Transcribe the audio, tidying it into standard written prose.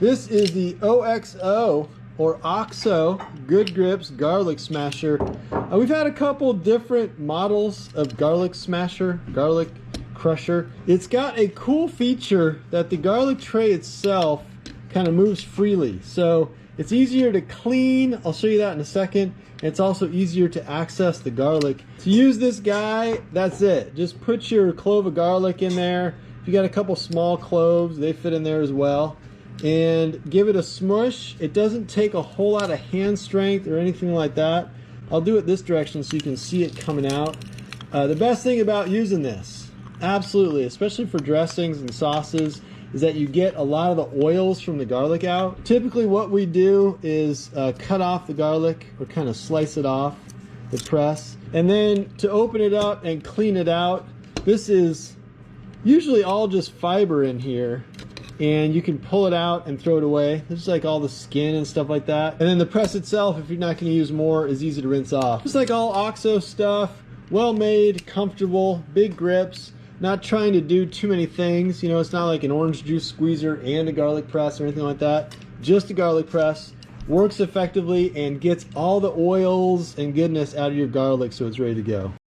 This is the OXO or OXO Good Grips Garlic Smasher. We've had a couple different models of garlic smasher, garlic crusher. It's got a cool feature that the garlic tray itself kind of moves freely. So it's easier to clean. I'll show you that in a second. It's also easier to access the garlic. To use this guy, that's it. Just put your clove of garlic in there. If you got a couple small cloves, they fit in there as well. And give it a smush. It doesn't take a whole lot of hand strength or anything like that. I'll do it this direction so you can see it coming out. The best thing about using this, absolutely, especially for dressings and sauces, is that you get a lot of the oils from the garlic out. Typically what we do is cut off the garlic or kind of slice it off the press. And then to open it up and clean it out, this is usually all just fiber in here. And you can pull it out and throw it away. There's like all the skin and stuff like that. And then the press itself, if you're not gonna use more, is easy to rinse off. Just like all OXO stuff, well made, comfortable, big grips. Not trying to do too many things. You know, it's not like an orange juice squeezer and a garlic press or anything like that. Just a garlic press. Works effectively and gets all the oils and goodness out of your garlic so it's ready to go.